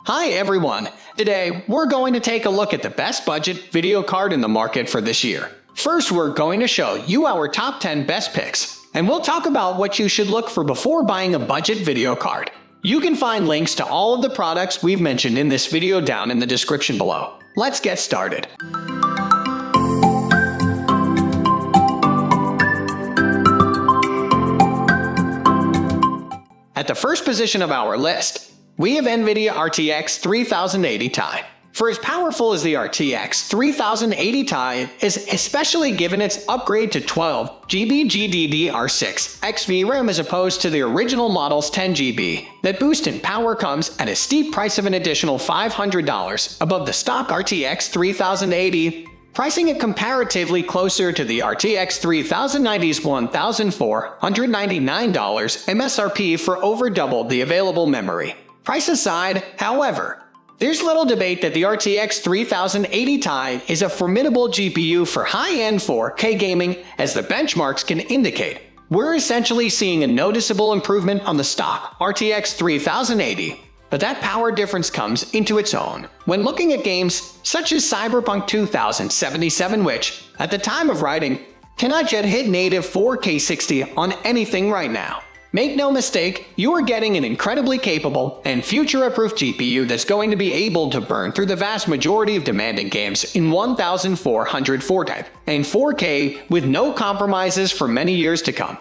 Hi everyone! Today, we're going to take a look at the best budget video card in the market for this year. First, we're going to show you our top 10 best picks, and we'll talk about what you should look for before buying a budget video card. You can find links to all of the products we've mentioned in this video down in the description below. Let's get started. At the first position of our list, we have Nvidia RTX 3080 Ti. For as powerful as the RTX 3080 Ti is, especially given its upgrade to 12GB GDDR6 XVRAM as opposed to the original model's 10GB, that boost in power comes at a steep price of an additional $500 above the stock RTX 3080, pricing it comparatively closer to the RTX 3090's $1,499 MSRP for over double the available memory. Price aside, however, there's little debate that the RTX 3080 Ti is a formidable GPU for high-end 4K gaming, as the benchmarks can indicate. We're essentially seeing a noticeable improvement on the stock RTX 3080, but that power difference comes into its own when looking at games such as Cyberpunk 2077, which, at the time of writing, cannot yet hit native 4K 60 on anything right now. Make no mistake, you are getting an incredibly capable and future-proof GPU that's going to be able to burn through the vast majority of demanding games in 1404 type and 4K with no compromises for many years to come.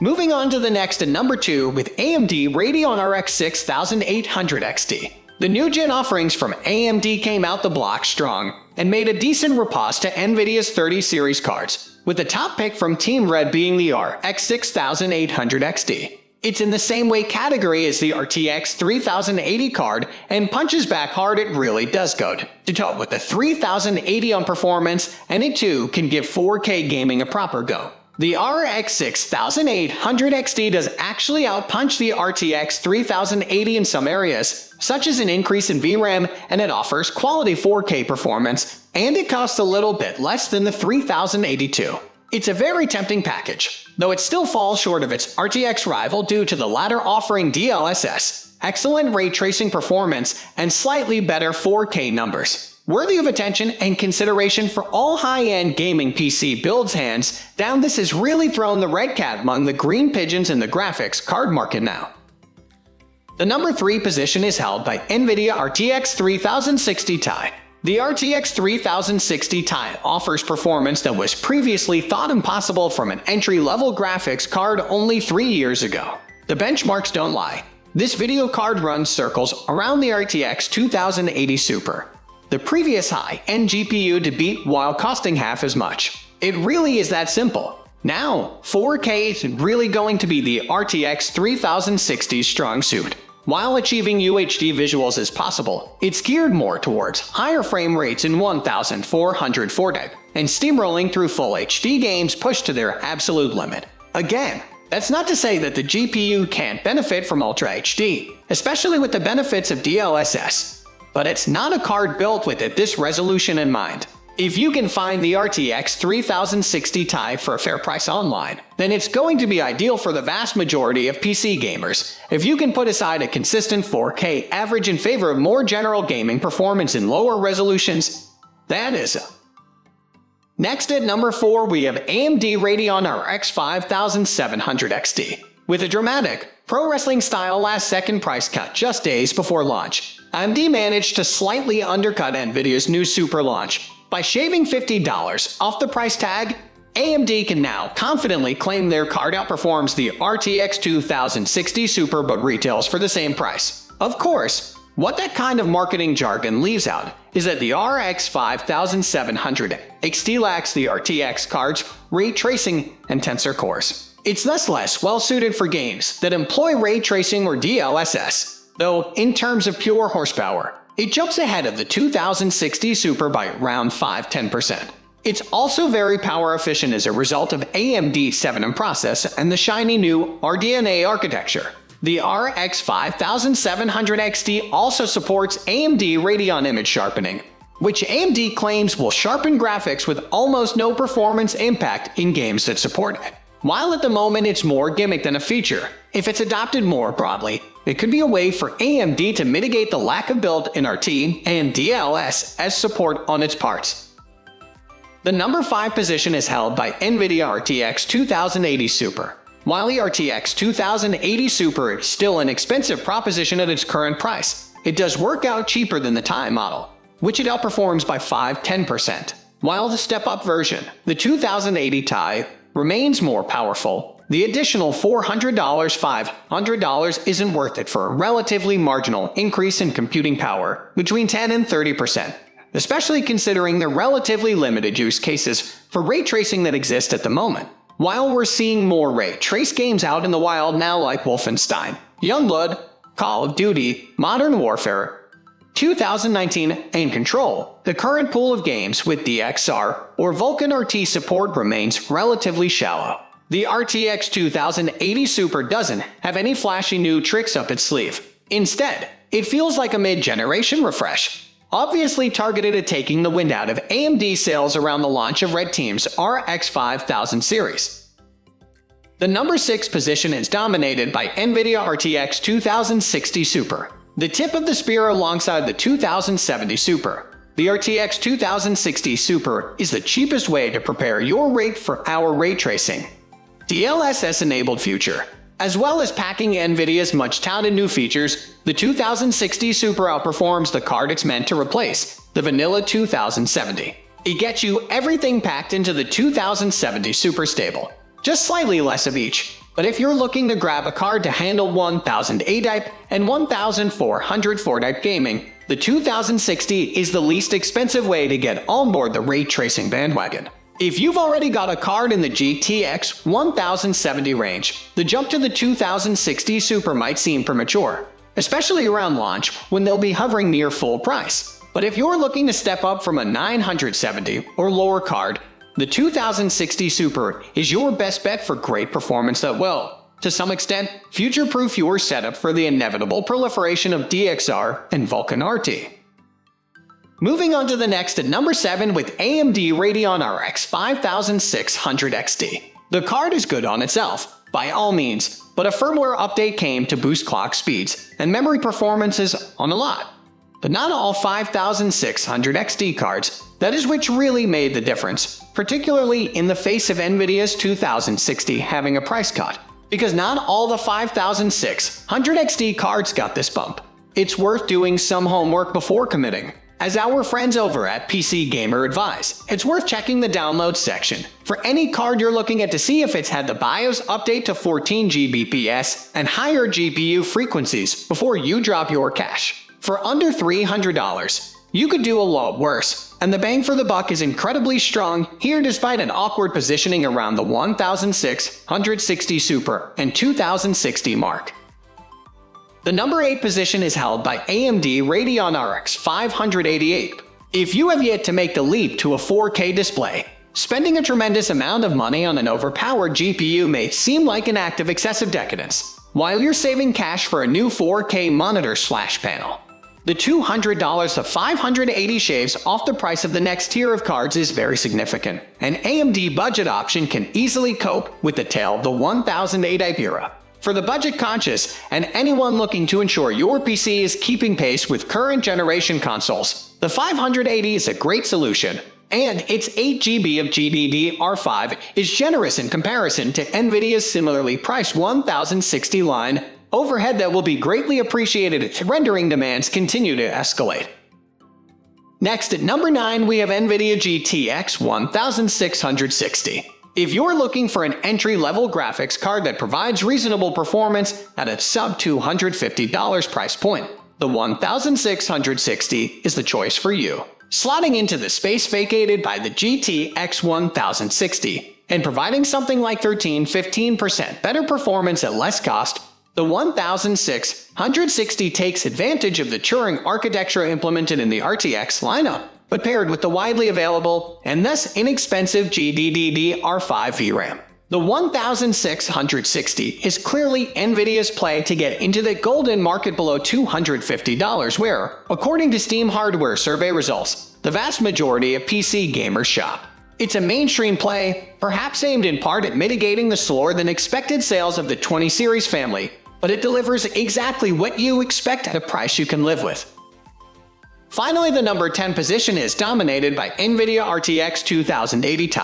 Moving on to the next at number 2 with AMD Radeon RX6800 XT. The new gen offerings from AMD came out the block strong and made a decent riposte to Nvidia's 30 series cards, with the top pick from Team Red being the RX6800 XT. It's in the same way category as the RTX 3080 card and punches back hard. It really does go to toe with the 3080 on performance, and it too can give 4K gaming a proper go. The RX6800 XT does actually outpunch the RTX 3080 in some areas, such as an increase in VRAM, and it offers quality 4K performance, and it costs a little bit less than the 3082. It's a very tempting package, though it still falls short of its RTX rival due to the latter offering DLSS, excellent ray tracing performance, and slightly better 4K numbers. Worthy of attention and consideration for all high-end gaming PC builds. Hands down, this has really thrown the red cat among the green pigeons in the graphics card market now. The number 3 position is held by Nvidia RTX 3060 Ti. The RTX 3060 Ti offers performance that was previously thought impossible from an entry-level graphics card only 3 years ago. The benchmarks don't lie. This video card runs circles around the RTX 2080 Super, the previous high-end GPU, to beat while costing half as much. It really is that simple. Now, 4K is really going to be the RTX 3060's strong suit. While achieving UHD visuals is possible, it's geared more towards higher frame rates in 1404 type and steamrolling through full HD games pushed to their absolute limit. Again, that's not to say that the GPU can't benefit from Ultra HD, especially with the benefits of DLSS. But it's not a card built with this resolution in mind. If you can find the RTX 3060 Ti for a fair price online, then it's going to be ideal for the vast majority of PC gamers. If you can put aside a consistent 4K average in favor of more general gaming performance in lower resolutions, that is a. Next at number 4 we have AMD Radeon RX6700 XT. With a dramatic, pro-wrestling-style last-second price cut just days before launch, AMD managed to slightly undercut Nvidia's new Super launch. By shaving $50 off the price tag, AMD can now confidently claim their card outperforms the RTX 2060 Super but retails for the same price. Of course, what that kind of marketing jargon leaves out is that the RX 5700 XT lacks the RTX card's ray tracing and tensor cores. It's thus less well-suited for games that employ ray tracing or DLSS. Though, in terms of pure horsepower, it jumps ahead of the 2060 Super by around 5–10%. It's also very power efficient as a result of AMD 7 process and the shiny new RDNA architecture. The RX 5700 XT also supports AMD Radeon image sharpening, which AMD claims will sharpen graphics with almost no performance impact in games that support it. While at the moment it's more gimmick than a feature, if it's adopted more broadly, It could be a way for AMD to mitigate the lack of built-in RT and DLSS support on its parts. The number 5 position is held by Nvidia RTX 2080 Super. While the RTX 2080 Super is still an expensive proposition at its current price, it does work out cheaper than the Ti model, which it outperforms by 5–10%. While the step-up version, the 2080 Ti, remains more powerful, the additional $400–500 isn't worth it for a relatively marginal increase in computing power between 10 and 30%, especially considering the relatively limited use cases for ray tracing that exist at the moment. While we're seeing more ray trace games out in the wild now like Wolfenstein, Youngblood, Call of Duty, Modern Warfare 2019, and Control, the current pool of games with DXR or Vulkan RT support remains relatively shallow. The RTX 2080 Super doesn't have any flashy new tricks up its sleeve. Instead, it feels like a mid-generation refresh, obviously targeted at taking the wind out of AMD sales around the launch of Red Team's RX 5000 series. The number 6 position is dominated by Nvidia RTX 2060 Super, the tip of the spear alongside the 2070 Super. The RTX 2060 Super is the cheapest way to prepare your rig for our ray tracing, DLSS-enabled future. As well as packing Nvidia's much-touted new features, the 2060 Super outperforms the card it's meant to replace, the vanilla 2070. It gets you everything packed into the 2070 Super stable, just slightly less of each. But if you're looking to grab a card to handle 1000 A-type and 1400 4-type gaming, the 2060 is the least expensive way to get on board the ray tracing bandwagon. If you've already got a card in the GTX 1070 range, the jump to the 2060 Super might seem premature, especially around launch when they'll be hovering near full price. But if you're looking to step up from a 970 or lower card, the 2060 Super is your best bet for great performance that will, to some extent, future-proof your setup for the inevitable proliferation of DXR and Vulkan RT. Moving on to the next at number 7 with AMD Radeon RX 5600 XT. The card is good on itself, by all means, but a firmware update came to boost clock speeds and memory performances on a lot. But not all 5600 XT cards, that is which really made the difference, particularly in the face of Nvidia's 2060 having a price cut, because not all the 5600 XT cards got this bump. It's worth doing some homework before committing. As our friends over at PC Gamer advise, it's worth checking the download section for any card you're looking at to see if it's had the BIOS update to 14 Gbps and higher GPU frequencies before you drop your cash. For under $300, you could do a lot worse, and the bang for the buck is incredibly strong here despite an awkward positioning around the 1660 Super and 2060 mark. The number 8 position is held by AMD Radeon RX 588. If you have yet to make the leap to a 4K display, spending a tremendous amount of money on an overpowered GPU may seem like an act of excessive decadence, while you're saving cash for a new 4K monitor/panel. The $200 to $580 shaves off the price of the next tier of cards is very significant. An AMD budget option can easily cope with the tail of the 1000 A-type era. For the budget-conscious and anyone looking to ensure your PC is keeping pace with current generation consoles, the 580 is a great solution, and its 8 GB of GDDR5 is generous in comparison to Nvidia's similarly priced 1060 line overhead that will be greatly appreciated as rendering demands continue to escalate. Next at number 9 we have Nvidia GTX 1660. If you're looking for an entry-level graphics card that provides reasonable performance at a sub-$250 price point, the 1660 is the choice for you. Slotting into the space vacated by the GTX 1060 and providing something like 13–15% better performance at less cost, the 1660 takes advantage of the Turing architecture implemented in the RTX lineup, but paired with the widely available and thus inexpensive GDDR5 VRAM. The 1660 is clearly Nvidia's play to get into the golden market below $250 where, according to Steam hardware survey results, the vast majority of PC gamers shop. It's a mainstream play, perhaps aimed in part at mitigating the slower-than-expected sales of the 20 series family, but it delivers exactly what you expect at a price you can live with. Finally, the number 10 position is dominated by Nvidia RTX 2080 Ti.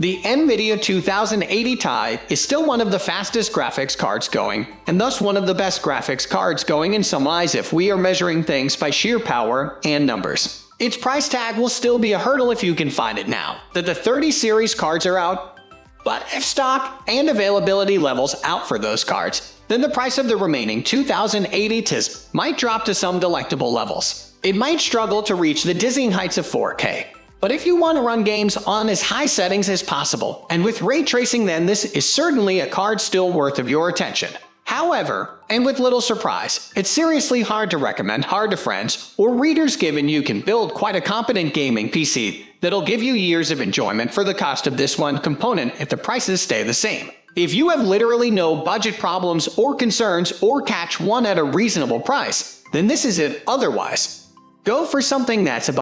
The Nvidia 2080 Ti is still one of the fastest graphics cards going, and thus one of the best graphics cards going in some eyes if we are measuring things by sheer power and numbers. Its price tag will still be a hurdle if you can find it now that the 30 series cards are out, but if stock and availability levels out for those cards, then the price of the remaining 2080 Tis might drop to some delectable levels. It might struggle to reach the dizzying heights of 4K. But if you want to run games on as high settings as possible, and with ray tracing, then this is certainly a card still worth of your attention. However, and with little surprise, it's seriously hard to recommend hard to friends or readers given you can build quite a competent gaming PC that'll give you years of enjoyment for the cost of this one component if the prices stay the same. If you have literally no budget problems or concerns or catch one at a reasonable price, then this is it. Otherwise, go for something that's about